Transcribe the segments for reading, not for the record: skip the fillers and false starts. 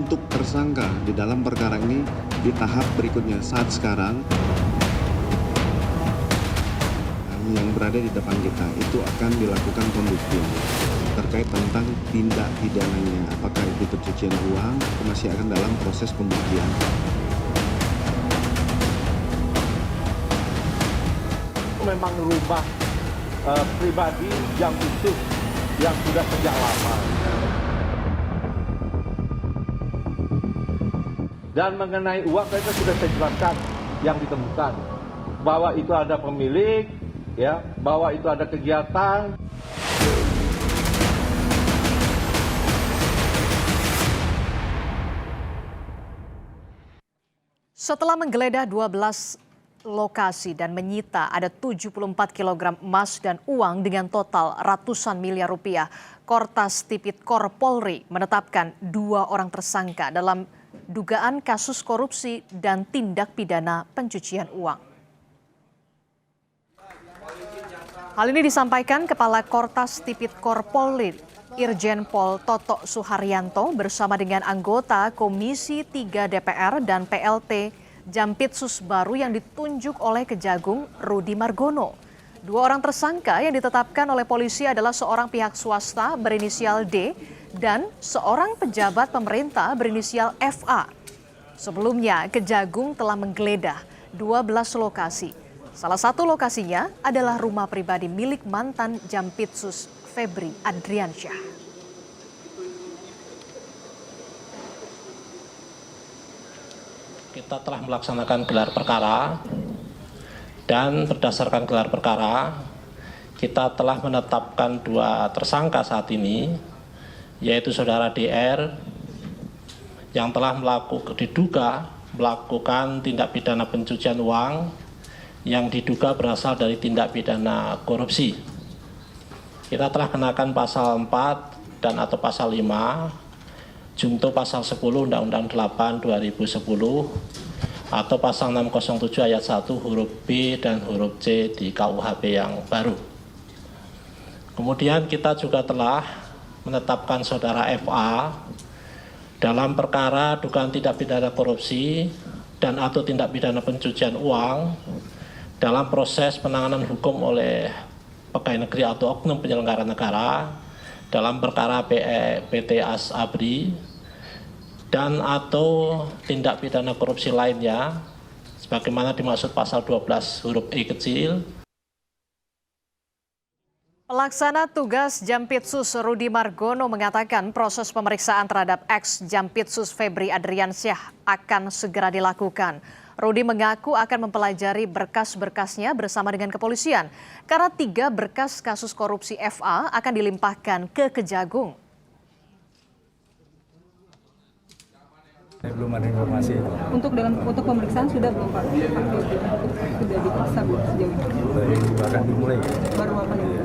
untuk tersangka di dalam perkara ini di tahap berikutnya. Saat sekarang yang berada di depan kita itu akan dilakukan pembuktian terkait tentang tindak pidananya, apakah itu pencucian uang, itu masih akan dalam proses pembuktian. Memang rumah pribadi yang utuh, yang sudah sejak lama. Dan mengenai uang kita sudah saya jelaskan yang ditemukan, bahwa itu ada pemilik, ya, bahwa itu ada kegiatan. Setelah menggeledah 12 lokasi dan menyita ada 74 kg emas dan uang dengan total ratusan miliar rupiah, Kortas Tipikor Polri menetapkan 2 orang tersangka dalam dugaan kasus korupsi dan tindak pidana pencucian uang. Hal ini disampaikan Kepala Kortas Tipikor Polri, Irjen Pol Toto Suharyanto bersama dengan anggota Komisi 3 DPR dan PLT Jampitsus baru yang ditunjuk oleh Kejagung Rudi Margono. 2 orang tersangka yang ditetapkan oleh polisi adalah seorang pihak swasta berinisial D dan seorang pejabat pemerintah berinisial FA. Sebelumnya, Kejagung telah menggeledah 12 lokasi. Salah satu lokasinya adalah rumah pribadi milik mantan Jampitsus Febri Adriansyah. Kita telah melaksanakan gelar perkara dan berdasarkan gelar perkara kita telah menetapkan 2 tersangka saat ini, yaitu saudara DR yang telah diduga melakukan tindak pidana pencucian uang yang diduga berasal dari tindak pidana korupsi. Kita telah kenakan pasal 4 dan atau pasal 5, junto pasal 10 Undang-Undang 8 2010 atau pasal 607 ayat 1 huruf B dan huruf C di KUHP yang baru. Kemudian kita juga telah menetapkan saudara FA dalam perkara dugaan tindak pidana korupsi dan atau tindak pidana pencucian uang dalam proses penanganan hukum oleh pegawai negeri atau oknum penyelenggara negara dalam perkara PT Asabri dan atau tindak pidana korupsi lainnya sebagaimana dimaksud pasal 12 huruf E kecil. Pelaksana tugas Jampitsus Rudi Margono mengatakan proses pemeriksaan terhadap ex-Jampitsus Febri Adriansyah akan segera dilakukan. Rudi mengaku akan mempelajari berkas-berkasnya bersama dengan kepolisian karena 3 berkas kasus korupsi FA akan dilimpahkan ke Kejagung. Belum ada informasi itu. Untuk pemeriksaan sudah belum Pak? Sudah diperiksa belum sejauh ini? Bahkan dimulai. Baru apa nih? Iya.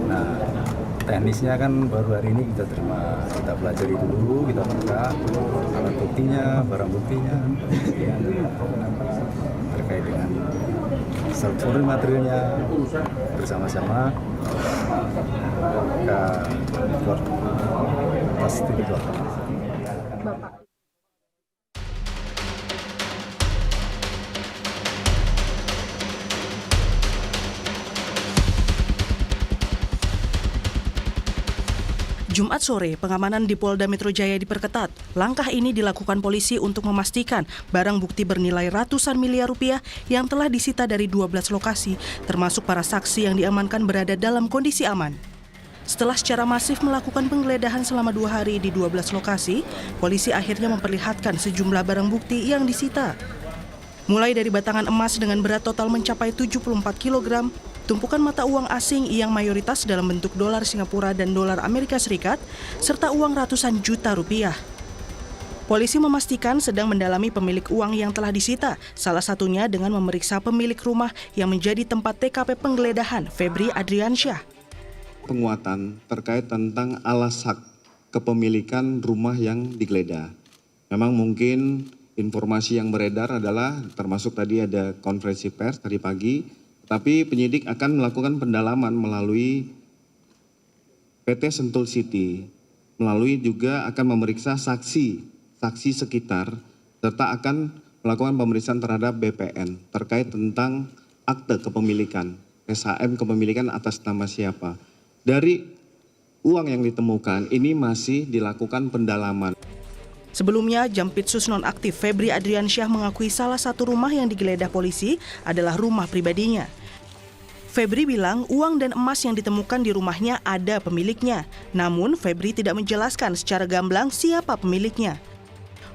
Nah, teknisnya kan baru hari ini kita terima, kita pelajari dulu, kita buka alat buktinya, barang buktinya, kemudian terkait dengan struktur materialnya bersama-sama ke Kortas Tipikor. Bapak. Jumat sore, pengamanan di Polda Metro Jaya diperketat. Langkah ini dilakukan polisi untuk memastikan barang bukti bernilai ratusan miliar rupiah yang telah disita dari 12 lokasi, termasuk para saksi yang diamankan berada dalam kondisi aman. Setelah secara masif melakukan penggeledahan selama 2 hari di 12 lokasi, polisi akhirnya memperlihatkan sejumlah barang bukti yang disita. Mulai dari batangan emas dengan berat total mencapai 74 kg, tumpukan mata uang asing yang mayoritas dalam bentuk dolar Singapura dan dolar Amerika Serikat, serta uang ratusan juta rupiah. Polisi memastikan sedang mendalami pemilik uang yang telah disita, salah satunya dengan memeriksa pemilik rumah yang menjadi tempat TKP penggeledahan, Febri Adriansyah. Penguatan terkait tentang alas hak kepemilikan rumah yang digeledah. Memang mungkin informasi yang beredar adalah termasuk tadi ada konferensi pers tadi pagi, tapi penyidik akan melakukan pendalaman melalui PT Sentul City melalui juga akan memeriksa saksi sekitar, serta akan melakukan pemeriksaan terhadap BPN terkait tentang akte kepemilikan, SHM kepemilikan atas nama siapa. Dari uang yang ditemukan ini masih dilakukan pendalaman. Sebelumnya, Jampitsus nonaktif Febri Adriansyah mengakui salah satu rumah yang digeledah polisi adalah rumah pribadinya. Febri bilang uang dan emas yang ditemukan di rumahnya ada pemiliknya. Namun, Febri tidak menjelaskan secara gamblang siapa pemiliknya.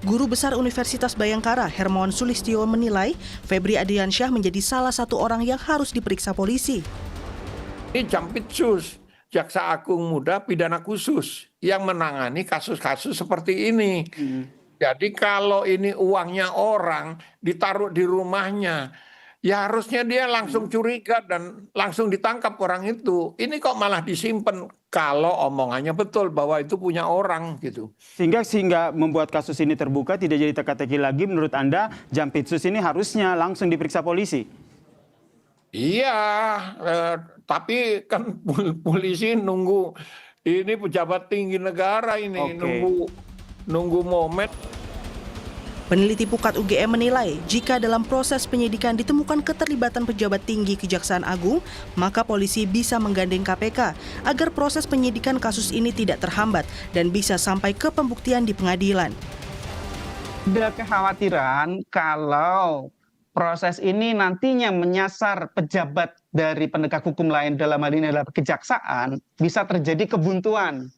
Guru Besar Universitas Bhayangkara, Hermawan Sulistyo menilai Febri Adriansyah menjadi salah satu orang yang harus diperiksa polisi. Ini Jampitsus, Jaksa Agung Muda Pidana Khusus yang menangani kasus-kasus seperti ini. Jadi kalau ini uangnya orang ditaruh di rumahnya, ya harusnya dia langsung curiga dan langsung ditangkap orang itu. Ini kok malah disimpan kalau omongannya betul bahwa itu punya orang gitu. Sehingga membuat kasus ini terbuka, tidak jadi teka-teki lagi. Menurut Anda, Jampitsus ini harusnya langsung diperiksa polisi? Iya, tapi kan polisi nunggu ini pejabat tinggi negara ini. Nunggu momen. Peneliti Pukat UGM menilai jika dalam proses penyidikan ditemukan keterlibatan pejabat tinggi Kejaksaan Agung, maka polisi bisa menggandeng KPK agar proses penyidikan kasus ini tidak terhambat dan bisa sampai ke pembuktian di pengadilan. Ada kekhawatiran kalau proses ini nantinya menyasar pejabat dari penegak hukum lain, dalam hal ini adalah kejaksaan, bisa terjadi kebuntuan.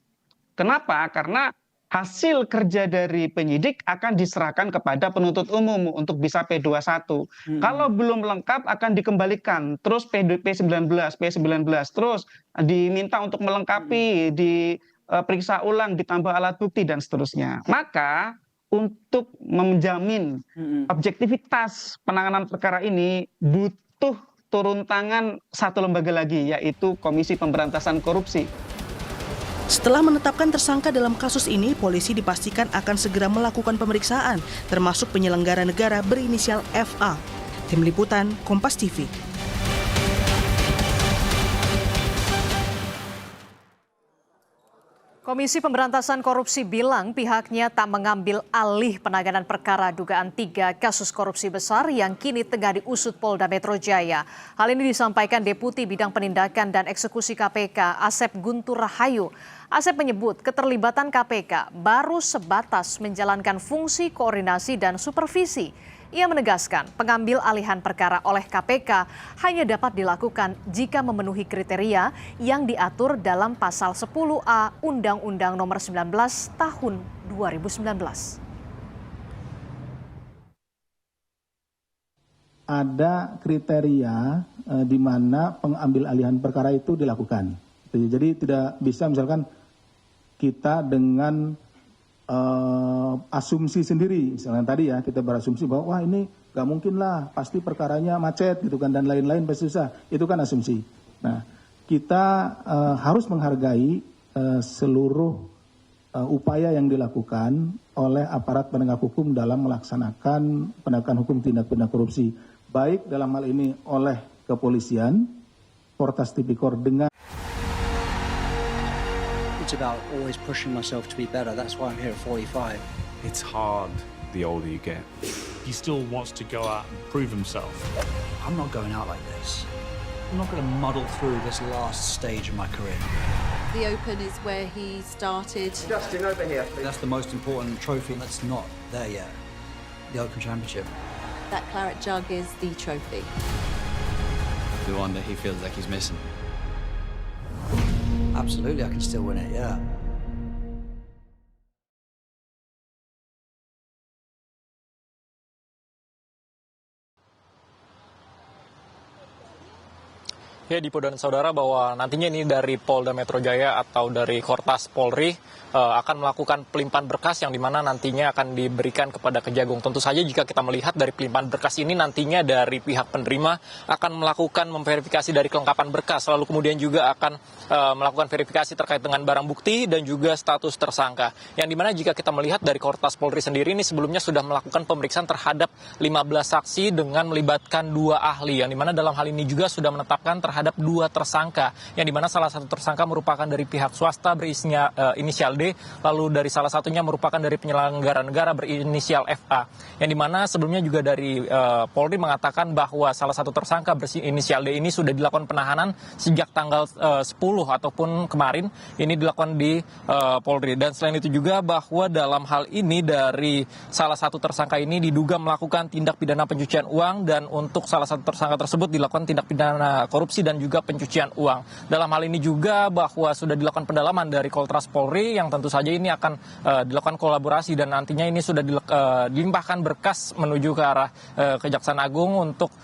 Kenapa? Karena hasil kerja dari penyidik akan diserahkan kepada penuntut umum untuk bisa P21. Kalau belum lengkap akan dikembalikan, terus P19, terus diminta untuk melengkapi, diperiksa ulang, ditambah alat bukti dan seterusnya. Maka untuk menjamin objektivitas penanganan perkara ini butuh turun tangan satu lembaga lagi, yaitu Komisi Pemberantasan Korupsi. Setelah menetapkan tersangka dalam kasus ini, polisi dipastikan akan segera melakukan pemeriksaan, termasuk penyelenggara negara berinisial FA. Tim Liputan, Kompas TV. Komisi Pemberantasan Korupsi bilang pihaknya tak mengambil alih penanganan perkara dugaan 3 kasus korupsi besar yang kini tengah diusut Polda Metro Jaya. Hal ini disampaikan Deputi Bidang Penindakan dan Eksekusi KPK, Asep Guntur Rahayu. Asep menyebut keterlibatan KPK baru sebatas menjalankan fungsi koordinasi dan supervisi. Ia menegaskan pengambil alihan perkara oleh KPK hanya dapat dilakukan jika memenuhi kriteria yang diatur dalam Pasal 10A Undang-Undang Nomor 19 Tahun 2019. Ada kriteria di mana pengambil alihan perkara itu dilakukan. Jadi tidak bisa misalkan kita dengan asumsi sendiri, misalnya tadi ya kita berasumsi bahwa wah ini nggak mungkin lah, pasti perkaranya macet gitu kan dan lain-lain pasti susah, itu kan asumsi. Nah kita harus menghargai seluruh upaya yang dilakukan oleh aparat penegak hukum dalam melaksanakan penegakan hukum tindak pidana korupsi, baik dalam hal ini oleh kepolisian, Portas Tipikor dengan It's about always pushing myself to be better. That's why I'm here at 45. It's hard the older you get. He still wants to go out and prove himself. I'm not going out like this. I'm not going to muddle through this last stage of my career. The Open is where he started. Justin, over here, please. That's the most important trophy that's not there yet. The Open Championship. That claret jug is the trophy. The one that he feels like he's missing. Absolutely, I can still win it, yeah. Ya, Dipo dan saudara, bahwa nantinya ini dari Polda Metro Jaya atau dari Kortas Polri akan melakukan pelimpahan berkas yang dimana nantinya akan diberikan kepada Kejagung. Tentu saja jika kita melihat dari pelimpahan berkas ini nantinya dari pihak penerima akan melakukan memverifikasi dari kelengkapan berkas, lalu kemudian juga akan melakukan verifikasi terkait dengan barang bukti dan juga status tersangka. Yang dimana jika kita melihat dari Kortas Polri sendiri ini sebelumnya sudah melakukan pemeriksaan terhadap 15 saksi dengan melibatkan 2 ahli, yang dimana dalam hal ini juga sudah menetapkan terhadap terhadap 2 tersangka, yang dimana salah satu tersangka merupakan dari pihak swasta berinisial D, lalu dari salah satunya merupakan dari penyelenggara negara berinisial FA, yang dimana sebelumnya juga dari Polri mengatakan bahwa salah satu tersangka berinisial D ini sudah dilakukan penahanan sejak tanggal 10 ataupun kemarin ini dilakukan di Polri. Dan selain itu juga bahwa dalam hal ini dari salah satu tersangka ini diduga melakukan tindak pidana pencucian uang, dan untuk salah satu tersangka tersebut dilakukan tindak pidana korupsi dan juga pencucian uang. Dalam hal ini juga bahwa sudah dilakukan pendalaman dari Koltras Polri, yang tentu saja ini akan dilakukan kolaborasi dan nantinya ini sudah dilimpahkan berkas menuju ke arah Kejaksaan Agung untuk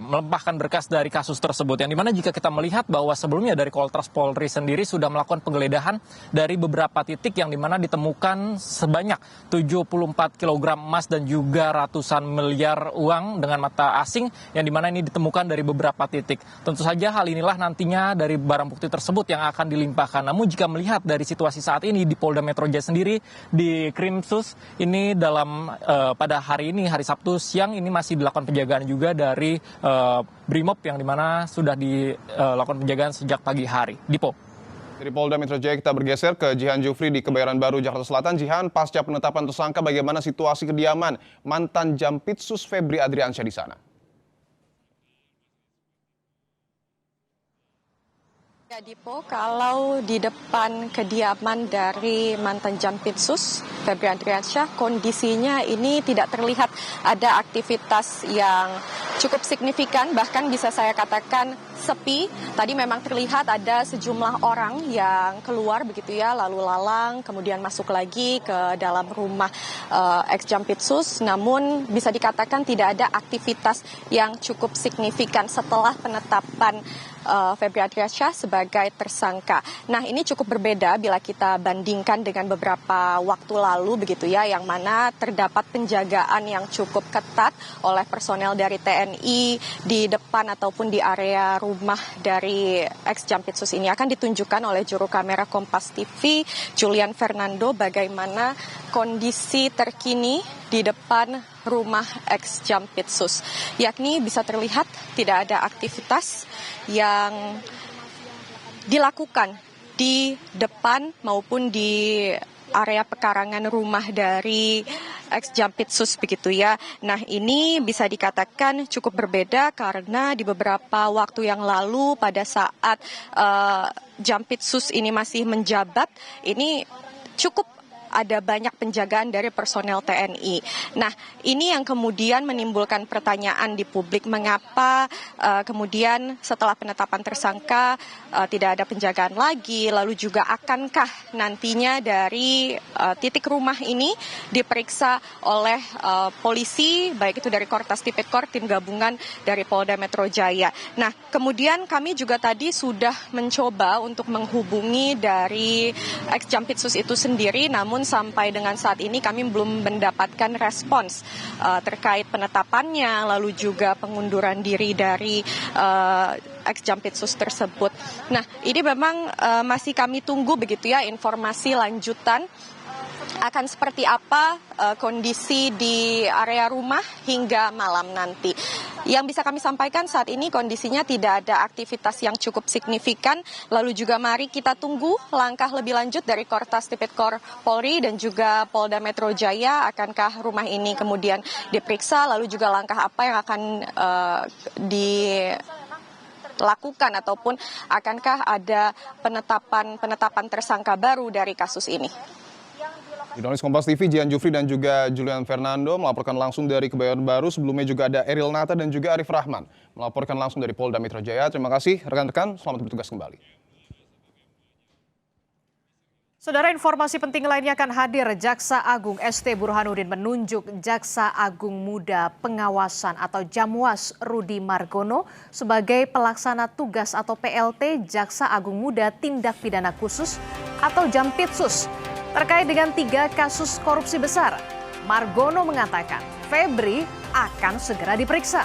melimpahkan berkas dari kasus tersebut, yang dimana jika kita melihat bahwa sebelumnya dari Koltras Polri sendiri sudah melakukan penggeledahan dari beberapa titik, yang dimana ditemukan sebanyak 74 kg emas dan juga ratusan miliar uang dengan mata asing, yang dimana ini ditemukan dari beberapa titik. Tentu saja hal inilah nantinya dari barang bukti tersebut yang akan dilimpahkan. Namun jika melihat dari situasi saat ini di Polda Metro Jaya sendiri, di Krimsus ini dalam pada hari ini, hari Sabtu siang ini masih dilakukan penjagaan juga dari Brimob, yang dimana sudah dilakukan penjagaan sejak pagi hari. Dipo. Dari Polda Metro Jaya kita bergeser ke Jihan Jufri di Kebayoran Baru, Jakarta Selatan. Jihan, pasca penetapan tersangka, bagaimana situasi kediaman mantan Jampitsus Febri Adriansyah di sana? Ya, Dipo, kalau di depan kediaman dari mantan Jampitsus Febri Adriansyah, kondisinya ini tidak terlihat ada aktivitas yang cukup signifikan, bahkan bisa saya katakan sepi. Tadi memang terlihat ada sejumlah orang yang keluar begitu ya, lalu lalang, kemudian masuk lagi ke dalam rumah ex-Jampitsus, namun bisa dikatakan tidak ada aktivitas yang cukup signifikan setelah penetapan Febri Adriansyah sebagai tersangka. Nah, ini cukup berbeda bila kita bandingkan dengan beberapa waktu lalu begitu ya, yang mana terdapat penjagaan yang cukup ketat oleh personel dari TNI di depan ataupun di area rumah dari ex-Jampitsus ini. Akan ditunjukkan oleh juru kamera Kompas TV, Julian Fernando, bagaimana kondisi terkini di depan rumah ex-Jampitsus. Yakni bisa terlihat tidak ada aktivitas yang dilakukan di depan maupun di area pekarangan rumah dari ex-Jampitsus begitu ya. Nah, ini bisa dikatakan cukup berbeda karena di beberapa waktu yang lalu pada saat Jampitsus ini masih menjabat, ini cukup ada banyak penjagaan dari personel TNI. Nah, ini yang kemudian menimbulkan pertanyaan di publik, mengapa kemudian setelah penetapan tersangka tidak ada penjagaan lagi, lalu juga akankah nantinya dari titik rumah ini diperiksa oleh polisi, baik itu dari Kortas Tipikor, tim gabungan dari Polda Metro Jaya. Nah, kemudian kami juga tadi sudah mencoba untuk menghubungi dari ex-Jampitsus itu sendiri, namun sampai dengan saat ini kami belum mendapatkan respons terkait penetapannya, lalu juga pengunduran diri dari ex-Jampitsus tersebut. Nah, ini memang masih kami tunggu begitu ya informasi lanjutan akan seperti apa kondisi di area rumah hingga malam nanti. Yang bisa kami sampaikan saat ini kondisinya tidak ada aktivitas yang cukup signifikan. Lalu juga mari kita tunggu langkah lebih lanjut dari Kortas Tipikor Polri dan juga Polda Metro Jaya. Akankah rumah ini kemudian diperiksa, lalu juga langkah apa yang akan dilakukan ataupun akankah ada penetapan tersangka baru dari kasus ini. Jurnalis Kompas TV Jihan Jufri dan juga Julian Fernando melaporkan langsung dari Kebayoran Baru. Sebelumnya juga ada Eril Nata dan juga Arif Rahman melaporkan langsung dari Polda Metro Jaya. Terima kasih rekan-rekan, selamat bertugas kembali. Saudara, informasi penting lainnya akan hadir. Jaksa Agung ST Burhanuddin menunjuk Jaksa Agung Muda Pengawasan atau Jamwas Rudi Margono sebagai pelaksana tugas atau PLT Jaksa Agung Muda Tindak Pidana Khusus atau Jampitsus. Terkait dengan 3 kasus korupsi besar, Margono mengatakan Febri akan segera diperiksa.